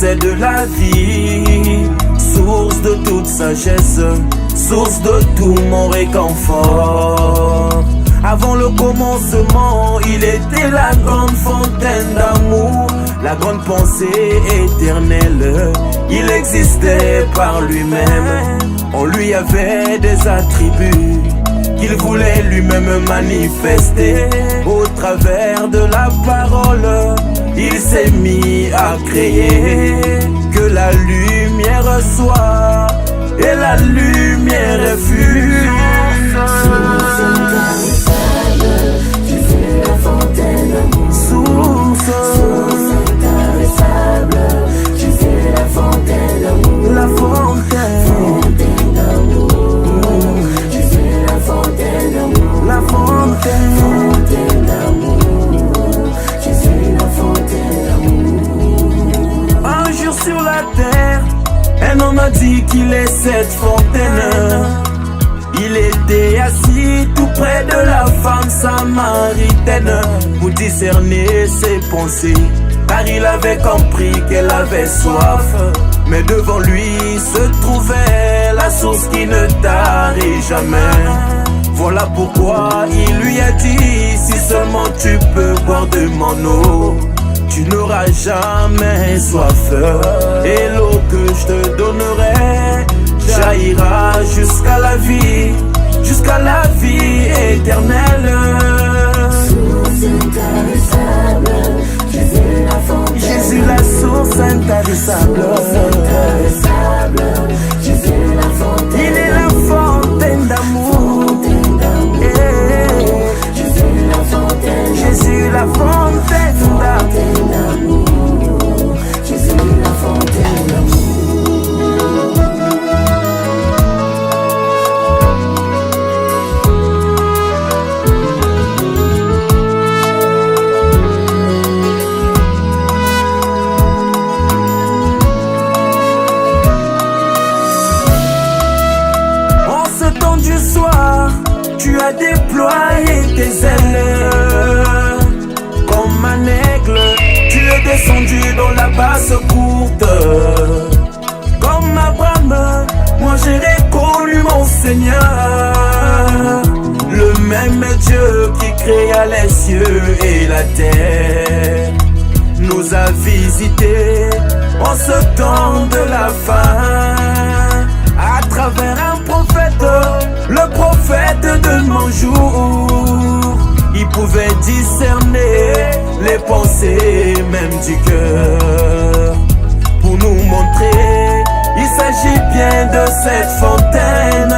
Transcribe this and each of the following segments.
c'est de la vie, source de toute sagesse, source de tout mon réconfort. Avant le commencement, il était la grande fontaine d'amour, la grande pensée éternelle. Il existait par lui-même, on lui avait des attributs qu'il voulait lui-même manifester. Au travers de la parole, il s'est mis à créer. Que la lumière soit, et la lumière fut. Un jour sur la terre, un homme a dit qu'il est cette fontaine. Il était assis tout près de la femme samaritaine pour discerner ses pensées, car il avait compris qu'elle avait soif. Mais devant lui se trouvait la source qui ne tarit jamais. Voilà pourquoi il lui a dit: si seulement tu peux boire de mon eau, tu n'auras jamais soif. Et l'eau que je te donnerai jaillira jusqu'à la vie éternelle. Jésus la source intarissable. Il est la fontaine d'amour. Jésus la fontaine d'amour. Jésus la fontaine d'amour. Du soir, tu as déployé tes ailes. Comme un aigle, tu es descendu dans la basse courte. Comme Abraham, moi j'ai reconnu mon Seigneur. Le même Dieu qui créa les cieux et la terre nous a visités en ce temps de la fin. À travers un prophète, le prophète de mon jour, il pouvait discerner les pensées même du cœur, pour nous montrer, il s'agit bien de cette fontaine.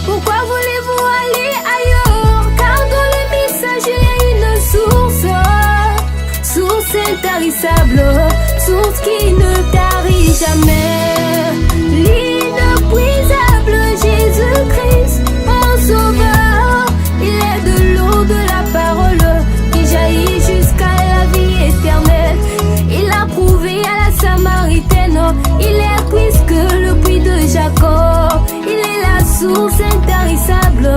Pourquoi voulez-vous aller ailleurs? Car dans le message il y a une source, source intarissable, source qui ne tarit jamais. L'inépuisable Jésus-Christ, mon sauveur, il est de l'eau de la parole qui jaillit jusqu'à la vie éternelle. Il a prouvé à la Samaritaine, il est plus que le puits de Jacob. Il est la source intarissable,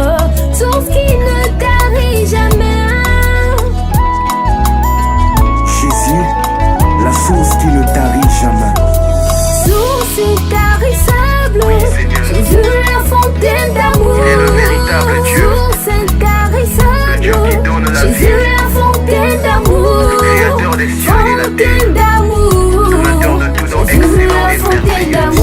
source qui ne tarit jamais. Jésus, la source qui ne tarit jamais. Source intarissable, Jésus la fontaine d'amour. Il est le véritable Dieu, Source intarissable, le Dieu qui donne la vie, Jésus la fontaine d'amour. le créateur des cieux et de la terre, Fontaine d'amour, donateur de tout don Jésus excellent la et fontaine merveilleux. d'amour.